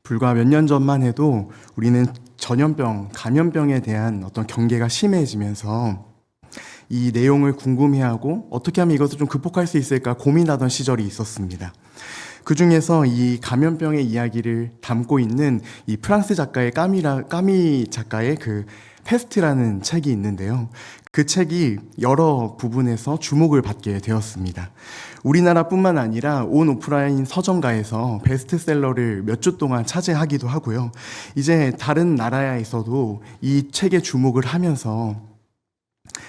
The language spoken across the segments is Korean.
불과 몇 년 전만 해도 우리는 전염병, 감염병에 대한 어떤 경계가 심해지면서 이 내용을 궁금해하고 어떻게 하면 이것을 좀 극복할 수 있을까 고민하던 시절이 있었습니다. 그 중에서 이 감염병의 이야기를 담고 있는 이 프랑스 작가의 까미 작가의 그 페스트라는 책이 있는데요. 그 책이 여러 부분에서 주목을 받게 되었습니다. 우리나라뿐만 아니라 온 오프라인 서점가에서 베스트셀러를 몇 주 동안 차지하기도 하고요. 이제 다른 나라에서도 이 책에 주목을 하면서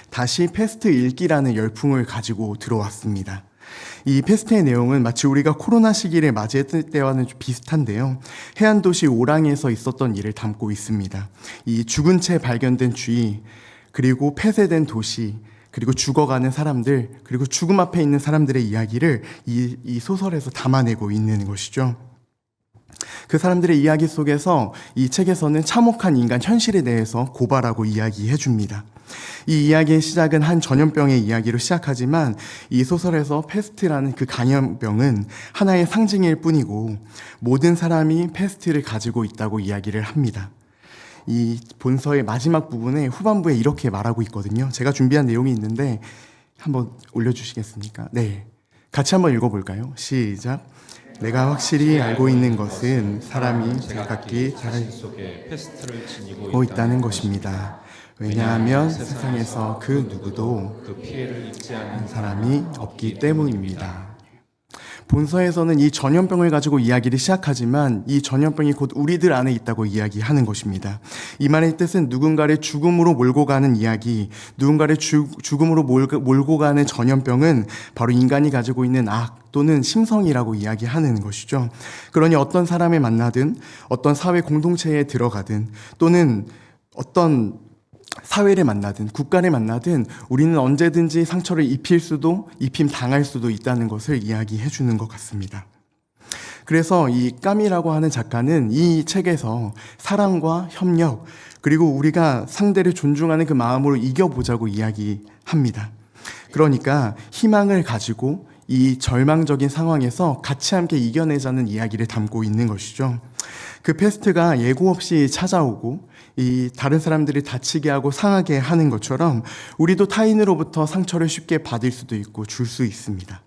다시 패스트 읽기라는 열풍을 가지고 들어왔습니다. 이 패스트의 내용은 마치 우리가 코로나 시기를 맞이했을 때와는 좀 비슷한데요. 해안도시 오랑에서 있었던 일을 담고 있습니다. 이 죽은 채 발견된 쥐, 그리고 폐쇄된 도시, 그리고 죽어가는 사람들, 그리고 죽음 앞에 있는 사람들의 이야기를 이 소설에서 담아내고 있는 것이죠. 그 사람들의 이야기 속에서 이 책에서는 참혹한 인간 현실에 대해서 고발하고 이야기해 줍니다. 이 이야기의 시작은 한 전염병의 이야기로 시작하지만 이 소설에서 패스트라는 그 감염병은 하나의 상징일 뿐이고 모든 사람이 패스트를 가지고 있다고 이야기를 합니다. 이 본서의 마지막 부분에 후반부에 이렇게 말하고 있거든요. 제가 준비한 내용이 있는데 한번 올려주시겠습니까? 네, 같이 한번 읽어볼까요? 시작. 내가 확실히 알고 있는 것은 사람이 제각기 자기 속에 패스트를 지니고 있다는 것입니다. 왜냐하면 세상에서 그 누구도 그 피해를 입지 않은 사람이 없기 때문입니다. 본서에서는 이 전염병을 가지고 이야기를 시작하지만 이 전염병이 곧 우리들 안에 있다고 이야기하는 것입니다. 이 말의 뜻은 누군가를 죽음으로 몰고 가는 이야기, 누군가를 죽음으로 몰고 가는 전염병은 바로 인간이 가지고 있는 악 또는 심성이라고 이야기하는 것이죠. 그러니 어떤 사람을 만나든 어떤 사회 공동체에 들어가든 또는 어떤 사회를 만나든 국가를 만나든 우리는 언제든지 상처를 입힘 당할 수도 있다는 것을 이야기해 주는 것 같습니다. 그래서 이 까미라고 하는 작가는 이 책에서 사랑과 협력 그리고 우리가 상대를 존중하는 그 마음으로 이겨보자고 이야기합니다. 그러니까 희망을 가지고 이 절망적인 상황에서 같이 함께 이겨내자는 이야기를 담고 있는 것이죠. 그 패스트가 예고 없이 찾아오고 이 다른 사람들이 다치게 하고 상하게 하는 것처럼 우리도 타인으로부터 상처를 쉽게 받을 수도 있고 줄 수 있습니다.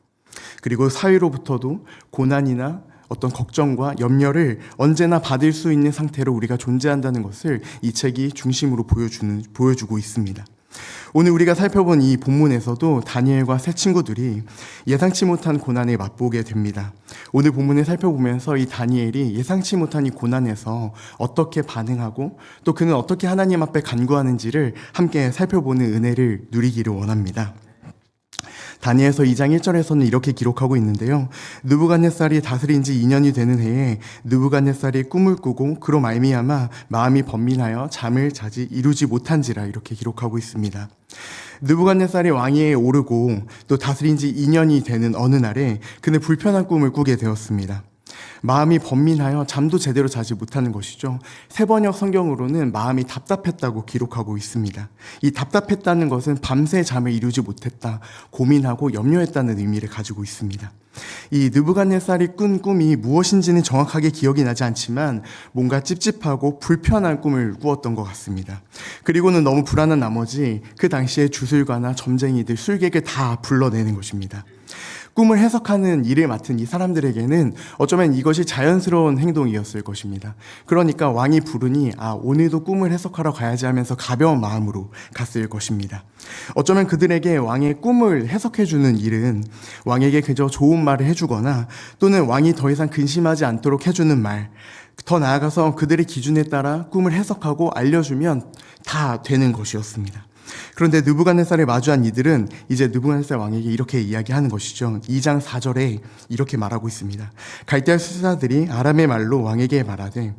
그리고 사회로부터도 고난이나 어떤 걱정과 염려를 언제나 받을 수 있는 상태로 우리가 존재한다는 것을 이 책이 중심으로 보여주고 있습니다. 오늘 우리가 살펴본 이 본문에서도 다니엘과 세 친구들이 예상치 못한 고난에 맛보게 됩니다. 오늘 본문을 살펴보면서 이 다니엘이 예상치 못한 이 고난에서 어떻게 반응하고 또 그는 어떻게 하나님 앞에 간구하는지를 함께 살펴보는 은혜를 누리기를 원합니다. 다니엘서 2장 1절에서는 이렇게 기록하고 있는데요. 느부갓네살이 다스린 지 2년이 되는 해에 느부갓네살이 꿈을 꾸고 그로 말미암아 마음이 번민하여 잠을 자지 이루지 못한지라 이렇게 기록하고 있습니다. 느부갓네살이 왕위에 오르고 또 다스린 지 2년이 되는 어느 날에 그는 불편한 꿈을 꾸게 되었습니다. 마음이 번민하여 잠도 제대로 자지 못하는 것이죠. 세번역 성경으로는 마음이 답답했다고 기록하고 있습니다. 이 답답했다는 것은 밤새 잠을 이루지 못했다, 고민하고 염려했다는 의미를 가지고 있습니다. 이 느부갓네살이 꾼 꿈이 무엇인지는 정확하게 기억이 나지 않지만 뭔가 찝찝하고 불편한 꿈을 꾸었던 것 같습니다. 그리고는 너무 불안한 나머지 그 당시에 주술가나 점쟁이들, 술객을 다 불러내는 것입니다. 꿈을 해석하는 일을 맡은 이 사람들에게는 어쩌면 이것이 자연스러운 행동이었을 것입니다. 그러니까 왕이 부르니 오늘도 꿈을 해석하러 가야지 하면서 가벼운 마음으로 갔을 것입니다. 어쩌면 그들에게 왕의 꿈을 해석해주는 일은 왕에게 그저 좋은 말을 해주거나 또는 왕이 더 이상 근심하지 않도록 해주는 말, 더 나아가서 그들의 기준에 따라 꿈을 해석하고 알려주면 다 되는 것이었습니다. 그런데 느부갓네살을 마주한 이들은 이제 느부갓네살 왕에게 이렇게 이야기하는 것이죠. 2장 4절에 이렇게 말하고 있습니다. 갈대아 수사들이 아람의 말로 왕에게 말하되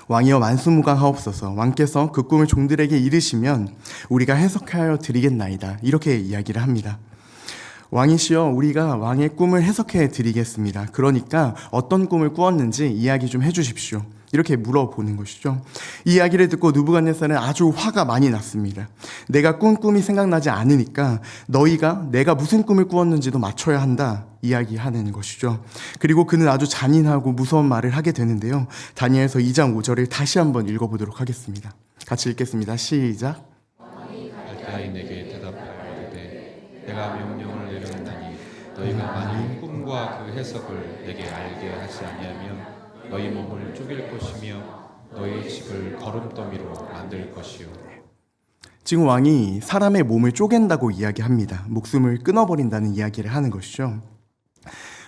왕이여 만수무강하옵소서. 왕께서 그 꿈을 종들에게 이르시면 우리가 해석하여 드리겠나이다. 이렇게 이야기를 합니다. 왕이시여, 우리가 왕의 꿈을 해석해 드리겠습니다. 그러니까 어떤 꿈을 꾸었는지 이야기 좀 해주십시오. 이렇게 물어보는 것이죠. 이 이야기를 듣고 느부갓네살은 아주 화가 많이 났습니다. 내가 꾼 꿈이 생각나지 않으니까 너희가 내가 무슨 꿈을 꾸었는지도 맞춰야 한다 이야기하는 것이죠. 그리고 그는 아주 잔인하고 무서운 말을 하게 되는데요. 다니엘서 2장 5절을 다시 한번 읽어보도록 하겠습니다. 같이 읽겠습니다. 시작. 갈대아이 내게 대답하되 내가 명령을 내렸나니 너희가 만일 꿈과 그 해석을 내게 알게 하지 아니하면 너희 몸을 쪼갤 것이며 너희 집을 거름더미로 만들 것이요. 지금 왕이 사람의 몸을 쪼갠다고 이야기합니다. 목숨을 끊어버린다는 이야기를 하는 것이죠.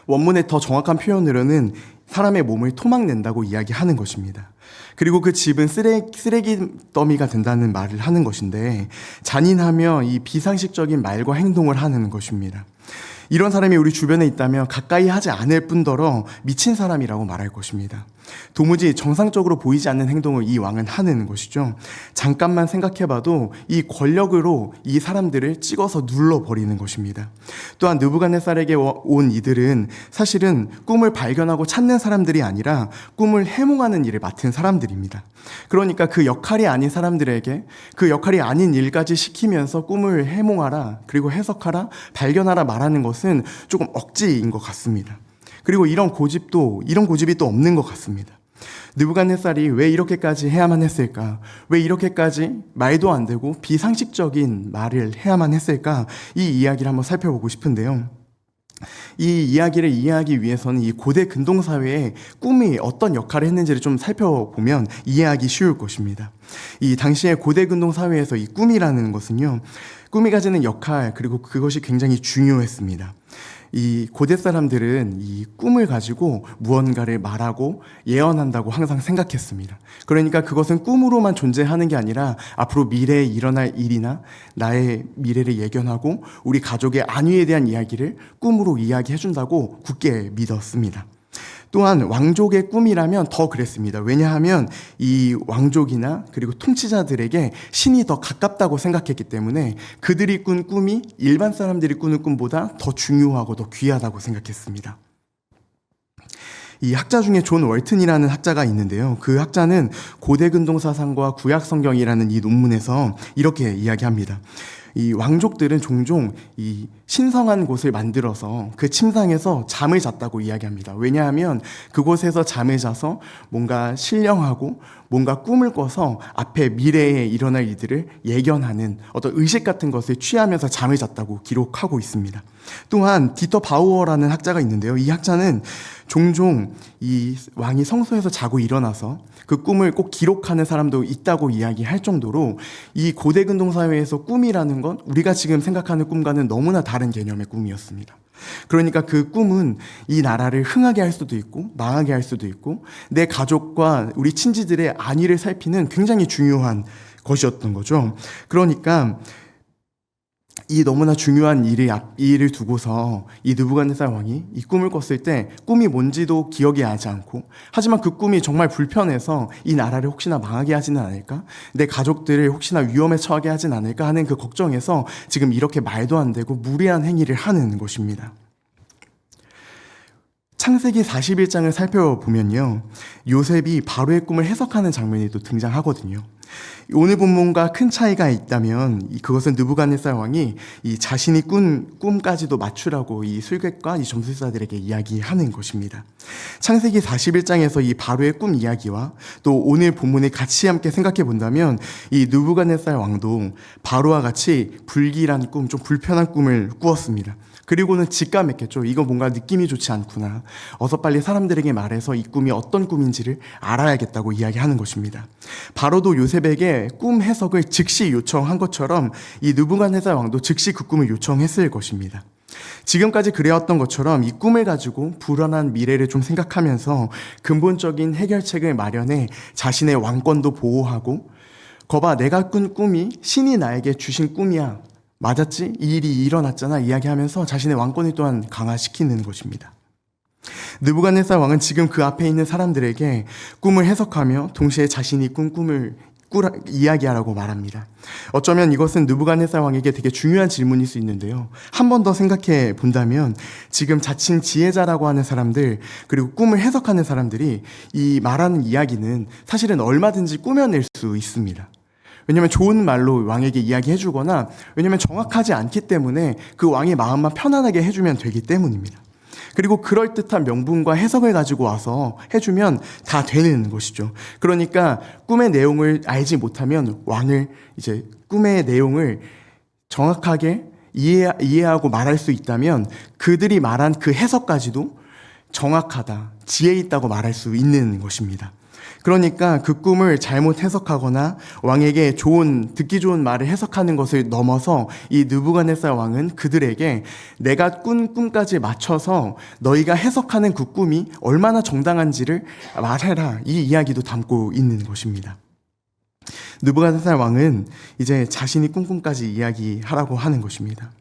원문의 더 정확한 표현으로는 사람의 몸을 토막낸다고 이야기하는 것입니다. 그리고 그 집은 쓰레기 더미가 된다는 말을 하는 것인데 잔인하며 이 비상식적인 말과 행동을 하는 것입니다. 이런 사람이 우리 주변에 있다면 가까이 하지 않을 뿐더러 미친 사람이라고 말할 것입니다. 도무지 정상적으로 보이지 않는 행동을 이 왕은 하는 것이죠. 잠깐만 생각해봐도 이 권력으로 이 사람들을 찍어서 눌러버리는 것입니다. 또한 느부갓네살에게 온 이들은 사실은 꿈을 발견하고 찾는 사람들이 아니라 꿈을 해몽하는 일을 맡은 사람들입니다. 그러니까 그 역할이 아닌 사람들에게 그 역할이 아닌 일까지 시키면서 꿈을 해몽하라, 그리고 해석하라, 발견하라 말하는 것은 조금 억지인 것 같습니다. 그리고 이런 고집이 또 없는 것 같습니다. 느부갓네살이 왜 이렇게까지 해야만 했을까? 왜 이렇게까지 말도 안 되고 비상식적인 말을 해야만 했을까? 이 이야기를 한번 살펴보고 싶은데요. 이 이야기를 이해하기 위해서는 이 고대 근동사회에 꿈이 어떤 역할을 했는지를 좀 살펴보면 이해하기 쉬울 것입니다. 이 당시의 고대 근동사회에서 이 꿈이라는 것은요, 꿈이 가지는 역할, 그리고 그것이 굉장히 중요했습니다. 이 고대 사람들은 이 꿈을 가지고 무언가를 말하고 예언한다고 항상 생각했습니다. 그러니까 그것은 꿈으로만 존재하는 게 아니라 앞으로 미래에 일어날 일이나 나의 미래를 예견하고 우리 가족의 안위에 대한 이야기를 꿈으로 이야기해준다고 굳게 믿었습니다. 또한 왕족의 꿈이라면 더 그랬습니다. 왜냐하면 이 왕족이나 그리고 통치자들에게 신이 더 가깝다고 생각했기 때문에 그들이 꾼 꿈이 일반 사람들이 꾸는 꿈보다 더 중요하고 더 귀하다고 생각했습니다. 이 학자 중에 존 월튼이라는 학자가 있는데요. 그 학자는 고대 근동사상과 구약 성경이라는 이 논문에서 이렇게 이야기합니다. 이 왕족들은 종종 이 신성한 곳을 만들어서 그 침상에서 잠을 잤다고 이야기합니다. 왜냐하면 그곳에서 잠을 자서 뭔가 신령하고 뭔가 꿈을 꿔서 앞에 미래에 일어날 일들을 예견하는 어떤 의식 같은 것을 취하면서 잠을 잤다고 기록하고 있습니다. 또한 디터 바우어라는 학자가 있는데요. 이 학자는 종종 이 왕이 성소에서 자고 일어나서 그 꿈을 꼭 기록하는 사람도 있다고 이야기할 정도로 이 고대 근동사회에서 꿈이라는 건 우리가 지금 생각하는 꿈과는 너무나 다른 개념의 꿈이었습니다. 그러니까 그 꿈은 이 나라를 흥하게 할 수도 있고 망하게 할 수도 있고 내 가족과 우리 친지들의 안위를 살피는 굉장히 중요한 것이었던 거죠. 그러니까 이 너무나 중요한 일을 두고서 이 느부갓네살 왕이 이 꿈을 꿨을 때 꿈이 뭔지도 기억이 나지 않고, 하지만 그 꿈이 정말 불편해서 이 나라를 혹시나 망하게 하지는 않을까? 내 가족들을 혹시나 위험에 처하게 하진 않을까 하는 그 걱정에서 지금 이렇게 말도 안 되고 무리한 행위를 하는 것입니다. 창세기 41장을 살펴보면요, 요셉이 바로의 꿈을 해석하는 장면이 또 등장하거든요. 오늘 본문과 큰 차이가 있다면 그것은 느부갓네살 왕이 이 자신이 꾼 꿈까지도 맞추라고 이 술객과 이 점술사들에게 이야기하는 것입니다. 창세기 41장에서 이 바로의 꿈 이야기와 또 오늘 본문을 같이 함께 생각해 본다면 이 느부갓네살 왕도 바로와 같이 불길한 꿈, 좀 불편한 꿈을 꾸었습니다. 그리고는 직감했겠죠. 이거 뭔가 느낌이 좋지 않구나. 어서 빨리 사람들에게 말해서 이 꿈이 어떤 꿈인지를 알아야겠다고 이야기하는 것입니다. 바로도 요셉에게 꿈 해석을 즉시 요청한 것처럼 이 느부갓네살 왕도 즉시 그 꿈을 요청했을 것입니다. 지금까지 그래왔던 것처럼 이 꿈을 가지고 불안한 미래를 좀 생각하면서 근본적인 해결책을 마련해 자신의 왕권도 보호하고, 거봐 내가 꾼 꿈이 신이 나에게 주신 꿈이야, 맞았지? 이 일이 일어났잖아 이야기하면서 자신의 왕권을 또한 강화시키는 것입니다. 느부갓네살 왕은 지금 그 앞에 있는 사람들에게 꿈을 해석하며 동시에 자신이 꾼 꿈을 이야기하라고 말합니다. 어쩌면 이것은 느부갓네살 왕에게 되게 중요한 질문일 수 있는데요. 한 번 더 생각해 본다면 지금 자칭 지혜자라고 하는 사람들, 그리고 꿈을 해석하는 사람들이 이 말하는 이야기는 사실은 얼마든지 꾸며낼 수 있습니다. 왜냐면 좋은 말로 왕에게 이야기해주거나, 왜냐면 정확하지 않기 때문에 그 왕의 마음만 편안하게 해주면 되기 때문입니다. 그리고 그럴듯한 명분과 해석을 가지고 와서 해주면 다 되는 것이죠. 그러니까 꿈의 내용을 알지 못하면 왕을 이제 꿈의 내용을 정확하게 이해하고 말할 수 있다면 그들이 말한 그 해석까지도 정확하다, 지혜 있다고 말할 수 있는 것입니다. 그러니까 그 꿈을 잘못 해석하거나 왕에게 듣기 좋은 말을 해석하는 것을 넘어서 이 느부갓네살 왕은 그들에게 내가 꾼 꿈까지 맞춰서 너희가 해석하는 그 꿈이 얼마나 정당한지를 말해라, 이 이야기도 담고 있는 것입니다. 느부갓네살 왕은 이제 자신이 꾼 꿈까지 이야기하라고 하는 것입니다.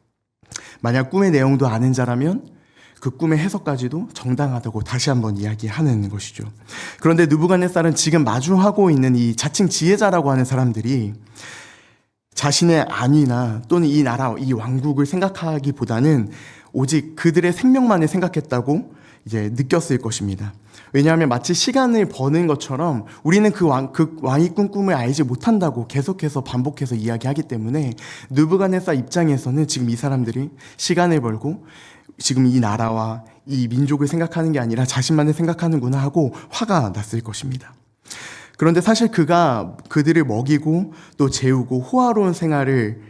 만약 꿈의 내용도 아는 자라면 그 꿈의 해석까지도 정당하다고 다시 한번 이야기하는 것이죠. 그런데 느부갓네살은 지금 마주하고 있는 이 자칭 지혜자라고 하는 사람들이 자신의 안위나 또는 이 나라, 이 왕국을 생각하기보다는 오직 그들의 생명만을 생각했다고 이제 느꼈을 것입니다. 왜냐하면 마치 시간을 버는 것처럼 우리는 그 왕이 꾼 꿈을 알지 못한다고 계속해서 반복해서 이야기하기 때문에 느부갓네살 입장에서는 지금 이 사람들이 시간을 벌고 지금 이 나라와 이 민족을 생각하는 게 아니라 자신만을 생각하는구나 하고 화가 났을 것입니다. 그런데 사실 그가 그들을 먹이고 또 재우고 호화로운 생활을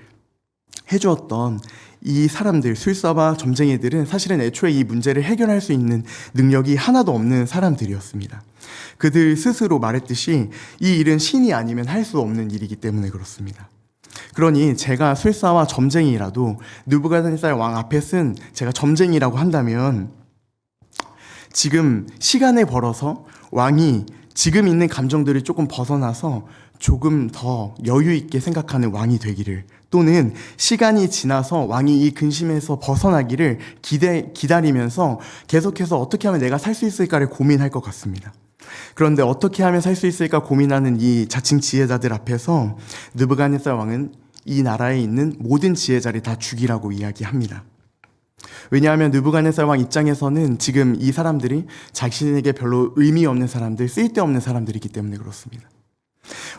해주었던 이 사람들, 술사와 점쟁이들은 사실은 애초에 이 문제를 해결할 수 있는 능력이 하나도 없는 사람들이었습니다. 그들 스스로 말했듯이 이 일은 신이 아니면 할 수 없는 일이기 때문에 그렇습니다. 그러니 제가 술사와 점쟁이라도 느부갓네살 왕 앞에 쓴 제가 점쟁이라고 한다면 지금 시간을 벌어서 왕이 지금 있는 감정들을 조금 벗어나서 조금 더 여유 있게 생각하는 왕이 되기를, 또는 시간이 지나서 왕이 이 근심에서 벗어나기를 기다리면서 계속해서 어떻게 하면 내가 살 수 있을까를 고민할 것 같습니다. 그런데 어떻게 하면 살 수 있을까 고민하는 이 자칭 지혜자들 앞에서 느부갓네살 왕은 이 나라에 있는 모든 지혜자를 다 죽이라고 이야기합니다. 왜냐하면 느부갓네살 왕 입장에서는 지금 이 사람들이 자신에게 별로 의미 없는 사람들, 쓸데없는 사람들이기 때문에 그렇습니다.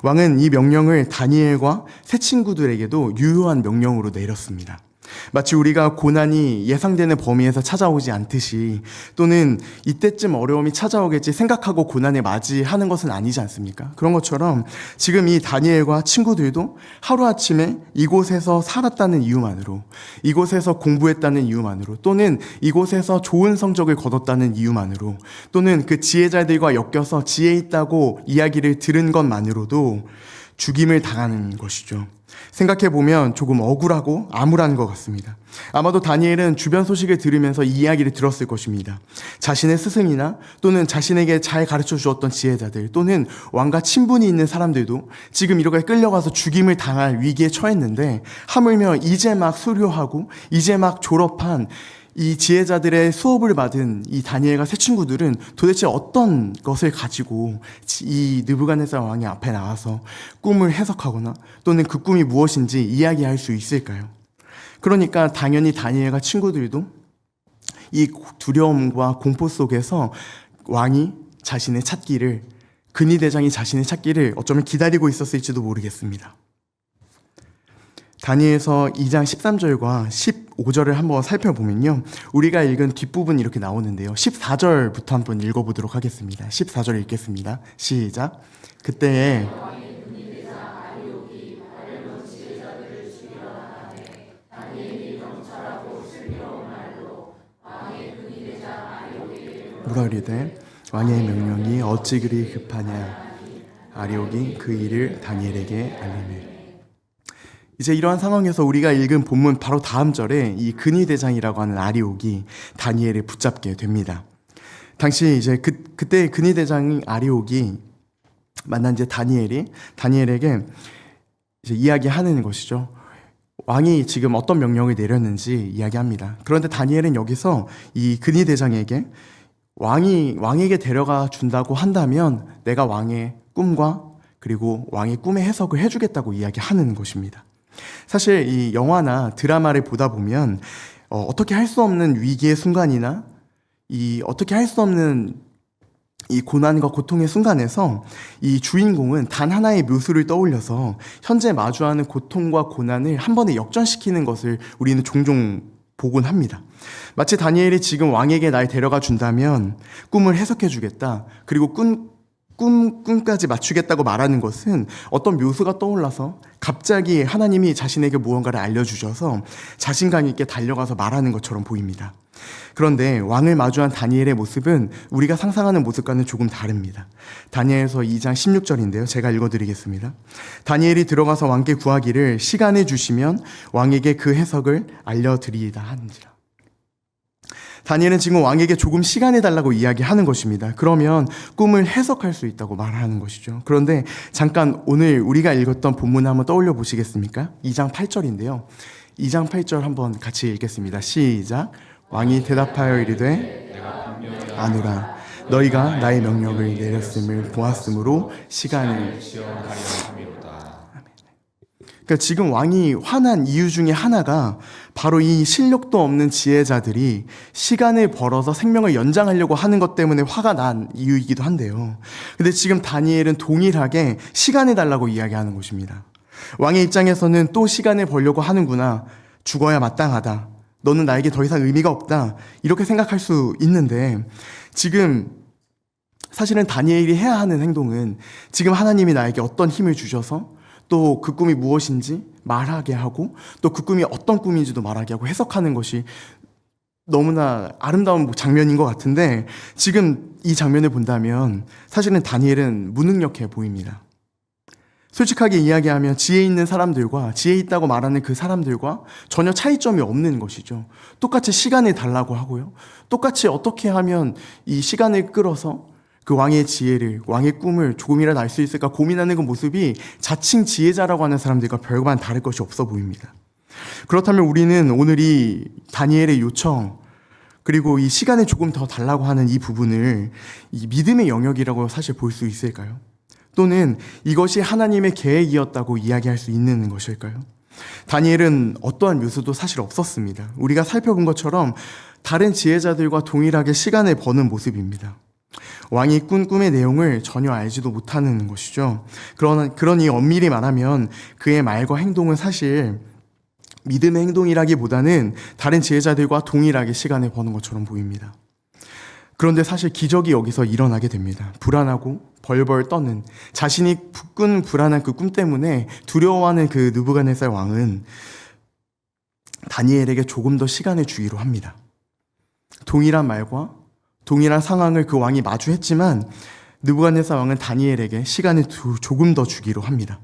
왕은 이 명령을 다니엘과 세 친구들에게도 유효한 명령으로 내렸습니다. 마치 우리가 고난이 예상되는 범위에서 찾아오지 않듯이, 또는 이때쯤 어려움이 찾아오겠지 생각하고 고난에 맞이하는 것은 아니지 않습니까? 그런 것처럼 지금 이 다니엘과 친구들도 하루아침에 이곳에서 살았다는 이유만으로, 이곳에서 공부했다는 이유만으로, 또는 이곳에서 좋은 성적을 거뒀다는 이유만으로, 또는 그 지혜자들과 엮여서 지혜 있다고 이야기를 들은 것만으로도 죽임을 당하는 것이죠. 생각해보면 조금 억울하고 암울한 것 같습니다. 아마도 다니엘은 주변 소식을 들으면서 이 이야기를 들었을 것입니다. 자신의 스승이나 또는 자신에게 잘 가르쳐 주었던 지혜자들, 또는 왕과 친분이 있는 사람들도 지금 이렇게 끌려가서 죽임을 당할 위기에 처했는데, 하물며 이제 막 수료하고 이제 막 졸업한 이 지혜자들의 수업을 받은 이 다니엘과 세 친구들은 도대체 어떤 것을 가지고 이 느부갓네살 왕의 앞에 나와서 꿈을 해석하거나 또는 그 꿈이 무엇인지 이야기할 수 있을까요? 그러니까 당연히 다니엘과 친구들도 이 두려움과 공포 속에서 왕이 자신의 찾기를, 근위대장이 자신의 찾기를 어쩌면 기다리고 있었을지도 모르겠습니다. 다니엘서 2장 13절과 15절을 한번 살펴보면요, 우리가 읽은 뒷부분이 이렇게 나오는데요, 14절부터 한번 읽어보도록 하겠습니다. 14절 읽겠습니다. 시작. 그때에 뭐라 그리되 왕의 명령이 어찌 그리 급하냐, 아리옥이 그 일을 다니엘에게 알리매. 이제 이러한 상황에서 우리가 읽은 본문 바로 다음 절에 이 근위대장이라고 하는 아리옥이 다니엘을 붙잡게 됩니다. 당시 이제 그때 근위대장인 아리옥이 만난 이제 다니엘에게 이제 이야기하는 것이죠. 왕이 지금 어떤 명령을 내렸는지 이야기합니다. 그런데 다니엘은 여기서 이 근위대장에게 왕에게 데려가 준다고 한다면 내가 왕의 꿈과 그리고 왕의 꿈의 해석을 해주겠다고 이야기하는 것입니다. 사실 이 영화나 드라마를 보다 보면 어떻게 할 수 없는 위기의 순간이나 어떻게 할 수 없는 이 고난과 고통의 순간에서 이 주인공은 단 하나의 묘수를 떠올려서 현재 마주하는 고통과 고난을 한 번에 역전시키는 것을 우리는 종종 보곤 합니다. 마치 다니엘이 지금 왕에게 날 데려가 준다면 꿈을 해석해 주겠다. 그리고 꿈까지 맞추겠다고 말하는 것은 어떤 묘수가 떠올라서 갑자기 하나님이 자신에게 무언가를 알려주셔서 자신감 있게 달려가서 말하는 것처럼 보입니다. 그런데 왕을 마주한 다니엘의 모습은 우리가 상상하는 모습과는 조금 다릅니다. 다니엘서 2장 16절인데요. 제가 읽어드리겠습니다. 다니엘이 들어가서 왕께 구하기를 시간을 주시면 왕에게 그 해석을 알려드리이다 하는지라. 다니엘은 지금 왕에게 조금 시간을 달라고 이야기하는 것입니다. 그러면 꿈을 해석할 수 있다고 말하는 것이죠. 그런데 잠깐 오늘 우리가 읽었던 본문 한번 떠올려 보시겠습니까? 2장 8절인데요. 2장 8절 한번 같이 읽겠습니다. 시작. 왕이 대답하여 이르되 아노라 너희가 나의 명령을 내렸음을 보았으므로 시간을 그러니까 지금 왕이 화난 이유 중에 하나가 바로 이 실력도 없는 지혜자들이 시간을 벌어서 생명을 연장하려고 하는 것 때문에 화가 난 이유이기도 한데요. 근데 지금 다니엘은 동일하게 시간을 달라고 이야기하는 것입니다. 왕의 입장에서는 또 시간을 벌려고 하는구나. 죽어야 마땅하다. 너는 나에게 더 이상 의미가 없다. 이렇게 생각할 수 있는데 지금 사실은 다니엘이 해야 하는 행동은 지금 하나님이 나에게 어떤 힘을 주셔서 또 그 꿈이 무엇인지 말하게 하고 또 그 꿈이 어떤 꿈인지도 말하게 하고 해석하는 것이 너무나 아름다운 장면인 것 같은데 지금 이 장면을 본다면 사실은 다니엘은 무능력해 보입니다. 솔직하게 이야기하면 지혜 있는 사람들과 지혜 있다고 말하는 그 사람들과 전혀 차이점이 없는 것이죠. 똑같이 시간을 달라고 하고요. 똑같이 어떻게 하면 이 시간을 끌어서 그 왕의 지혜를, 왕의 꿈을 조금이라도 알 수 있을까 고민하는 그 모습이 자칭 지혜자라고 하는 사람들과 별반 다를 것이 없어 보입니다. 그렇다면 우리는 오늘 이 다니엘의 요청, 그리고 이 시간을 조금 더 달라고 하는 이 부분을 이 믿음의 영역이라고 사실 볼 수 있을까요? 또는 이것이 하나님의 계획이었다고 이야기할 수 있는 것일까요? 다니엘은 어떠한 묘수도 사실 없었습니다. 우리가 살펴본 것처럼 다른 지혜자들과 동일하게 시간을 버는 모습입니다. 왕이 꾼 꿈의 내용을 전혀 알지도 못하는 것이죠. 그러니 엄밀히 말하면 그의 말과 행동은 사실 믿음의 행동이라기보다는 다른 지혜자들과 동일하게 시간을 버는 것처럼 보입니다. 그런데 사실 기적이 여기서 일어나게 됩니다. 불안하고 벌벌 떠는 자신이 꾼 불안한 그 꿈 때문에 두려워하는 그 느부갓네살 왕은 다니엘에게 조금 더 시간을 주기로 합니다. 동일한 말과 동일한 상황을 그 왕이 마주했지만 느부갓네살 왕은 다니엘에게 시간을 조금 더 주기로 합니다.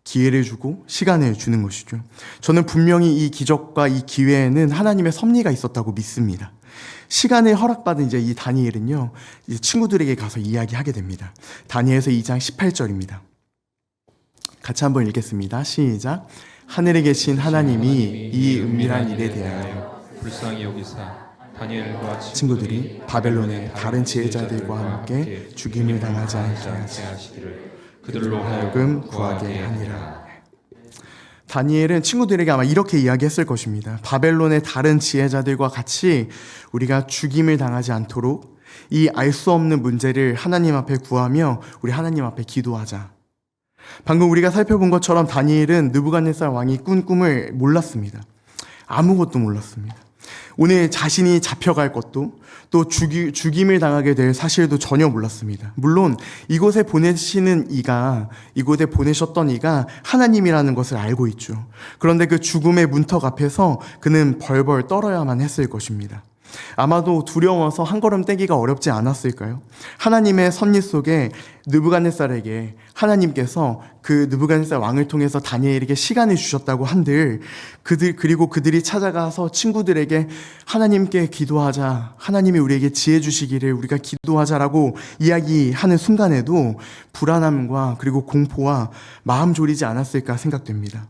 기회를 주고 시간을 주는 것이죠. 저는 분명히 이 기적과 이 기회에는 하나님의 섭리가 있었다고 믿습니다. 시간을 허락받은 이제 이 다니엘은요, 이제 친구들에게 가서 이야기하게 됩니다. 다니엘서 2장 18절입니다. 같이 한번 읽겠습니다. 시작. 하늘에 계신 하나님이 이 은밀한 일에 대하여 불쌍히 여기사 다니엘과 친구들이 바벨론의 다른 지혜자들과 함께 죽임을 당하지 않게 하시기를 그들로 하여금 구하게 하니라. 다니엘은 친구들에게 아마 이렇게 이야기했을 것입니다. 바벨론의 다른 지혜자들과 같이 우리가 죽임을 당하지 않도록 이 알 수 없는 문제를 하나님 앞에 구하며 우리 하나님 앞에 기도하자. 방금 우리가 살펴본 것처럼 다니엘은 느부갓네살 왕이 꾼 꿈을 몰랐습니다. 아무것도 몰랐습니다. 오늘 자신이 잡혀갈 것도 또 죽임을 당하게 될 사실도 전혀 몰랐습니다. 물론 이곳에 보내셨던 이가 하나님이라는 것을 알고 있죠. 그런데 그 죽음의 문턱 앞에서 그는 벌벌 떨어야만 했을 것입니다. 아마도 두려워서 한 걸음 떼기가 어렵지 않았을까요? 하나님의 섭리 속에 느부갓네살에게 하나님께서 그 느부갓네살 왕을 통해서 다니엘에게 시간을 주셨다고 한들 그리고 그들이 찾아가서 친구들에게 하나님께 기도하자, 하나님이 우리에게 지혜 주시기를 우리가 기도하자라고 이야기하는 순간에도 불안함과 그리고 공포와 마음 졸이지 않았을까 생각됩니다.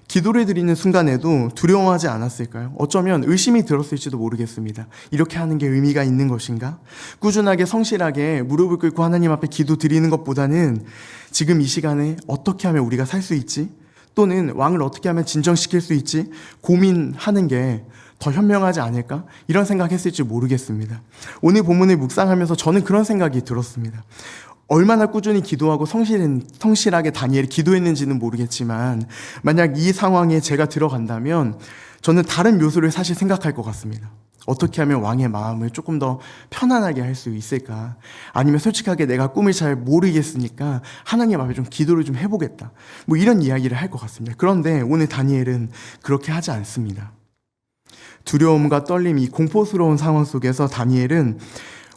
기도를 드리는 순간에도 두려워하지 않았을까요? 어쩌면 의심이 들었을지도 모르겠습니다. 이렇게 하는 게 의미가 있는 것인가? 꾸준하게 성실하게 무릎을 꿇고 하나님 앞에 기도 드리는 것보다는 지금 이 시간에 어떻게 하면 우리가 살 수 있지? 또는 왕을 어떻게 하면 진정시킬 수 있지? 고민하는 게 더 현명하지 않을까? 이런 생각했을지 모르겠습니다. 오늘 본문을 묵상하면서 저는 그런 생각이 들었습니다. 얼마나 꾸준히 기도하고 성실하게 다니엘이 기도했는지는 모르겠지만 만약 이 상황에 제가 들어간다면 저는 다른 묘수를 사실 생각할 것 같습니다. 어떻게 하면 왕의 마음을 조금 더 편안하게 할 수 있을까? 아니면 솔직하게 내가 꿈을 잘 모르겠으니까 하나님 앞에 좀 기도를 좀 해보겠다. 뭐 이런 이야기를 할 것 같습니다. 그런데 오늘 다니엘은 그렇게 하지 않습니다. 두려움과 떨림, 이 공포스러운 상황 속에서 다니엘은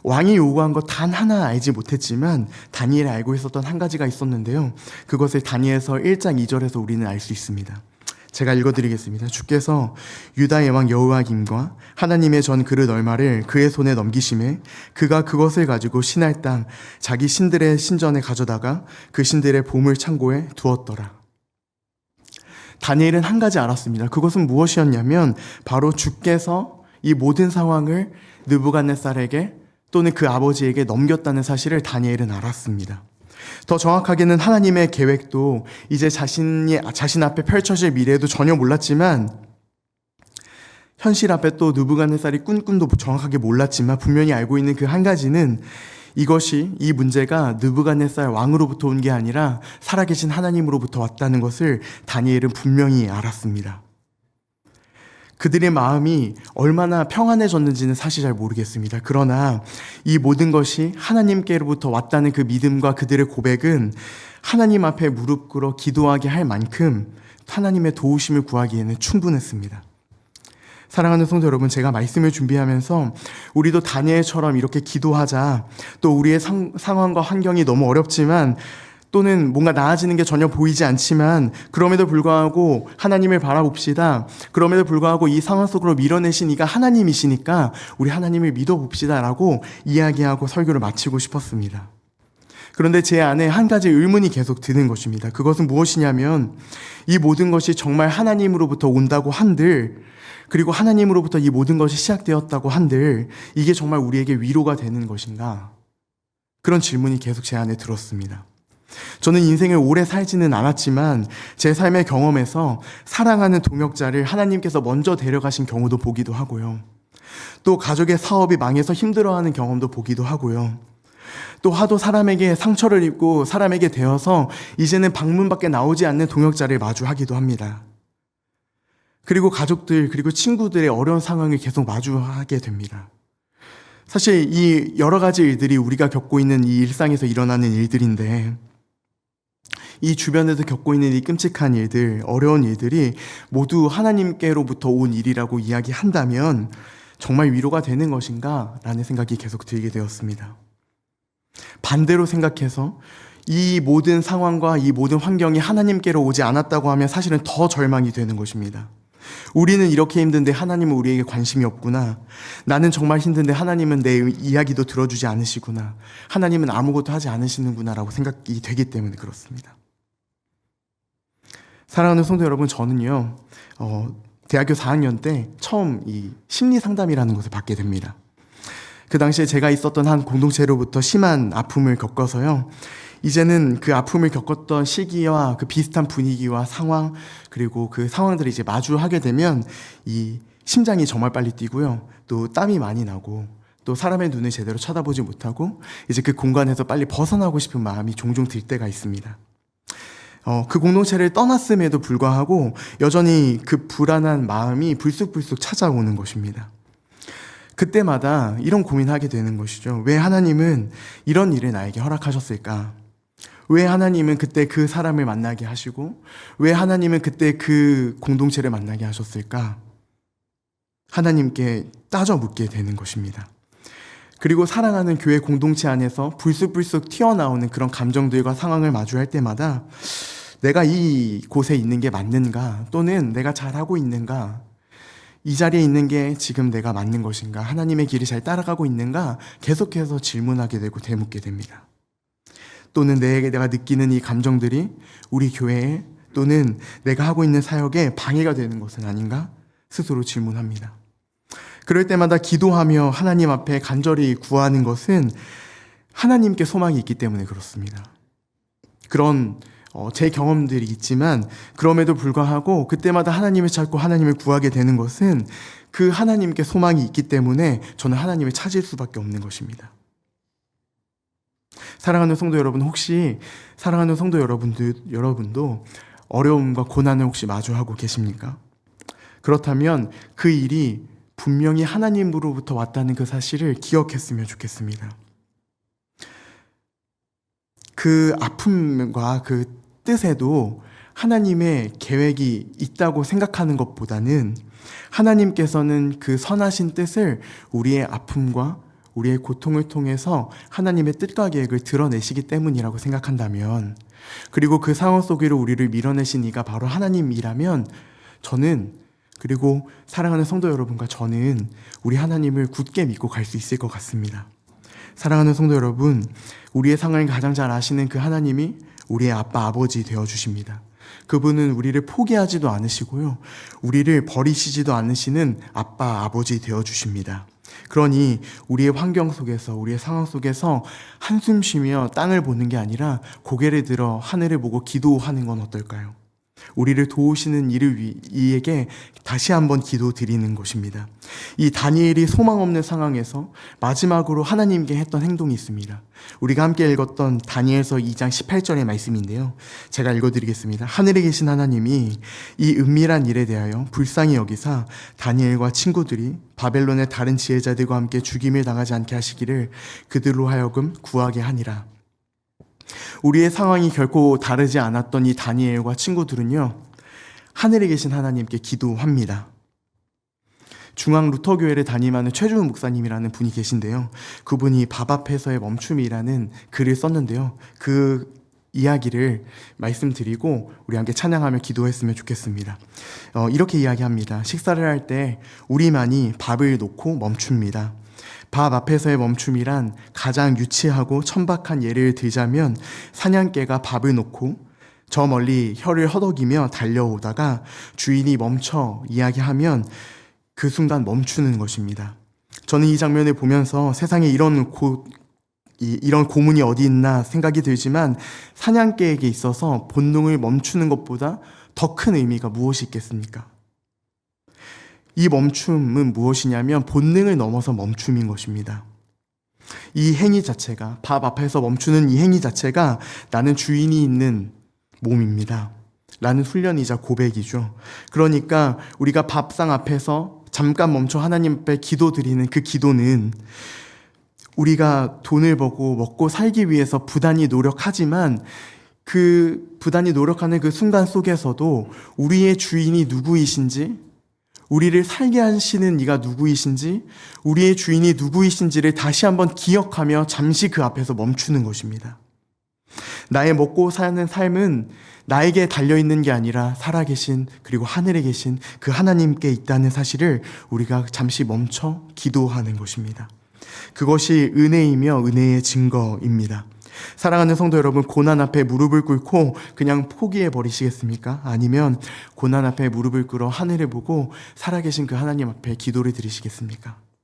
왕이 요구한 것 단 하나 알지 못했지만 다니엘이 알고 있었던 한 가지가 있었는데요. 그것을 다니엘서 1장 2절에서 우리는 알 수 있습니다. 제가 읽어드리겠습니다. 주께서 유다의 왕 여호야김과 하나님의 전 그릇 얼마를 그의 손에 넘기심에 그가 그것을 가지고 신할 땅 자기 신들의 신전에 가져다가 그 신들의 보물 창고에 두었더라. 다니엘은 한 가지 알았습니다. 그것은 무엇이었냐면 바로 주께서 이 모든 상황을 느부갓네살에게 또는 그 아버지에게 넘겼다는 사실을 다니엘은 알았습니다. 더 정확하게는 하나님의 계획도 이제 자신 앞에 펼쳐질 미래도 전혀 몰랐지만 현실 앞에 또 느부갓네살이 꾼 꿈도 정확하게 몰랐지만 분명히 알고 있는 그 한 가지는 이 문제가 느부갓네살 왕으로부터 온 게 아니라 살아계신 하나님으로부터 왔다는 것을 다니엘은 분명히 알았습니다. 그들의 마음이 얼마나 평안해졌는지는 사실 잘 모르겠습니다. 그러나 이 모든 것이 하나님께로부터 왔다는 그 믿음과 그들의 고백은 하나님 앞에 무릎 꿇어 기도하게 할 만큼 하나님의 도우심을 구하기에는 충분했습니다. 사랑하는 성도 여러분, 제가 말씀을 준비하면서 우리도 다니엘처럼 이렇게 기도하자, 또 우리의 상황과 환경이 너무 어렵지만 또는 뭔가 나아지는 게 전혀 보이지 않지만 그럼에도 불구하고 하나님을 바라봅시다. 그럼에도 불구하고 이 상황 속으로 밀어내신 이가 하나님이시니까 우리 하나님을 믿어봅시다 라고 이야기하고 설교를 마치고 싶었습니다. 그런데 제 안에 한 가지 의문이 계속 드는 것입니다. 그것은 무엇이냐면 이 모든 것이 정말 하나님으로부터 온다고 한들, 그리고 하나님으로부터 이 모든 것이 시작되었다고 한들 이게 정말 우리에게 위로가 되는 것인가? 그런 질문이 계속 제 안에 들었습니다. 저는 인생을 오래 살지는 않았지만 제 삶의 경험에서 사랑하는 동역자를 하나님께서 먼저 데려가신 경우도 보기도 하고요. 또 가족의 사업이 망해서 힘들어하는 경험도 보기도 하고요. 또 하도 사람에게 상처를 입고 사람에게 되어서 이제는 방문 밖에 나오지 않는 동역자를 마주하기도 합니다. 그리고 가족들, 그리고 친구들의 어려운 상황을 계속 마주하게 됩니다. 사실 이 여러 가지 일들이 우리가 겪고 있는 이 일상에서 일어나는 일들인데 이 주변에서 겪고 있는 이 끔찍한 일들, 어려운 일들이 모두 하나님께로부터 온 일이라고 이야기한다면 정말 위로가 되는 것인가? 라는 생각이 계속 들게 되었습니다. 반대로 생각해서 이 모든 상황과 이 모든 환경이 하나님께로 오지 않았다고 하면 사실은 더 절망이 되는 것입니다. 우리는 이렇게 힘든데 하나님은 우리에게 관심이 없구나. 나는 정말 힘든데 하나님은 내 이야기도 들어주지 않으시구나. 하나님은 아무것도 하지 않으시는구나 라고 생각이 되기 때문에 그렇습니다. 사랑하는 성도 여러분, 저는요 대학교 4학년 때 처음 이 심리 상담이라는 것을 받게 됩니다. 그 당시에 제가 있었던 한 공동체로부터 심한 아픔을 겪어서요, 이제는 그 아픔을 겪었던 시기와 그 비슷한 분위기와 상황, 그리고 그 상황들이 이제 마주하게 되면 이 심장이 정말 빨리 뛰고요, 또 땀이 많이 나고, 또 사람의 눈을 제대로 쳐다보지 못하고 이제 그 공간에서 빨리 벗어나고 싶은 마음이 종종 들 때가 있습니다. 그 공동체를 떠났음에도 불구하고 여전히 그 불안한 마음이 불쑥불쑥 찾아오는 것입니다. 그때마다 이런 고민하게 되는 것이죠. 왜 하나님은 이런 일을 나에게 허락하셨을까? 왜 하나님은 그때 그 사람을 만나게 하시고 왜 하나님은 그때 그 공동체를 만나게 하셨을까? 하나님께 따져 묻게 되는 것입니다. 그리고 사랑하는 교회 공동체 안에서 불쑥불쑥 튀어나오는 그런 감정들과 상황을 마주할 때마다 내가 이 곳에 있는 게 맞는가? 또는 내가 잘하고 있는가? 이 자리에 있는 게 지금 내가 맞는 것인가? 하나님의 길이 잘 따라가고 있는가? 계속해서 질문하게 되고 되묻게 됩니다. 또는 내가 느끼는 이 감정들이 우리 교회에 또는 내가 하고 있는 사역에 방해가 되는 것은 아닌가? 스스로 질문합니다. 그럴 때마다 기도하며 하나님 앞에 간절히 구하는 것은 하나님께 소망이 있기 때문에 그렇습니다. 그런 제 경험들이 있지만 그럼에도 불구하고 그때마다 하나님을 찾고 하나님을 구하게 되는 것은 그 하나님께 소망이 있기 때문에 저는 하나님을 찾을 수밖에 없는 것입니다. 사랑하는 성도 여러분, 혹시 사랑하는 성도 여러분도 어려움과 고난을 혹시 마주하고 계십니까? 그렇다면 그 일이 분명히 하나님으로부터 왔다는 그 사실을 기억했으면 좋겠습니다. 그 아픔과 그 뜻에도 하나님의 계획이 있다고 생각하는 것보다는 하나님께서는 그 선하신 뜻을 우리의 아픔과 우리의 고통을 통해서 하나님의 뜻과 계획을 드러내시기 때문이라고 생각한다면, 그리고 그 상황 속으로 우리를 밀어내신 이가 바로 하나님이라면, 저는, 그리고 사랑하는 성도 여러분과 저는 우리 하나님을 굳게 믿고 갈 수 있을 것 같습니다. 사랑하는 성도 여러분, 우리의 상황을 가장 잘 아시는 그 하나님이 우리의 아빠, 아버지 되어주십니다. 그분은 우리를 포기하지도 않으시고요, 우리를 버리시지도 않으시는 아빠, 아버지 되어주십니다. 그러니 우리의 환경 속에서, 우리의 상황 속에서 한숨 쉬며 땅을 보는 게 아니라 고개를 들어 하늘을 보고 기도하는 건 어떨까요? 우리를 도우시는 이에게 다시 한번 기도드리는 것입니다. 이 다니엘이 소망 없는 상황에서 마지막으로 하나님께 했던 행동이 있습니다. 우리가 함께 읽었던 다니엘서 2장 18절의 말씀인데요, 제가 읽어드리겠습니다. 하늘에 계신 하나님이 이 은밀한 일에 대하여 불쌍히 여기사 다니엘과 친구들이 바벨론의 다른 지혜자들과 함께 죽임을 당하지 않게 하시기를 그들로 하여금 구하게 하니라. 우리의 상황이 결코 다르지 않았던 이 다니엘과 친구들은요, 하늘에 계신 하나님께 기도합니다. 중앙 루터교회를 담임하는 최주훈 목사님이라는 분이 계신데요, 그분이 밥 앞에서의 멈춤이라는 글을 썼는데요, 그 이야기를 말씀드리고 우리 함께 찬양하며 기도했으면 좋겠습니다. 이렇게 이야기합니다. 식사를 할 때 우리만이 밥을 놓고 멈춥니다. 밥 앞에서의 멈춤이란 가장 유치하고 천박한 예를 들자면, 사냥개가 밥을 놓고 저 멀리 혀를 허덕이며 달려오다가 주인이 멈춰 이야기하면 그 순간 멈추는 것입니다. 저는 이 장면을 보면서 세상에 이런 고문이 어디 있나 생각이 들지만, 사냥개에게 있어서 본능을 멈추는 것보다 더 큰 의미가 무엇이 있겠습니까? 이 멈춤은 무엇이냐면 본능을 넘어서 멈춤인 것입니다. 이 행위 자체가, 밥 앞에서 멈추는 이 행위 자체가 나는 주인이 있는 몸입니다 라는 훈련이자 고백이죠. 그러니까 우리가 밥상 앞에서 잠깐 멈춰 하나님 앞에 기도드리는 그 기도는, 우리가 돈을 벌고 먹고 살기 위해서 부단히 노력하지만 그 부단히 노력하는 그 순간 속에서도 우리의 주인이 누구이신지, 우리를 살게 하시는 이가 누구이신지, 우리의 주인이 누구이신지를 다시 한번 기억하며 잠시 그 앞에서 멈추는 것입니다. 나의 먹고 사는 삶은 나에게 달려있는 게 아니라 살아계신, 그리고 하늘에 계신 그 하나님께 있다는 사실을 우리가 잠시 멈춰 기도하는 것입니다. 그것이 은혜이며 은혜의 증거입니다. 사랑하는 성도 여러분, 고난 앞에 무릎을 꿇고 그냥 포기해 버리시겠습니까? 아니면 고난 앞에 무릎을 꿇어 하늘을 보고 살아계신 그 하나님 앞에 기도를 드리시겠습니까?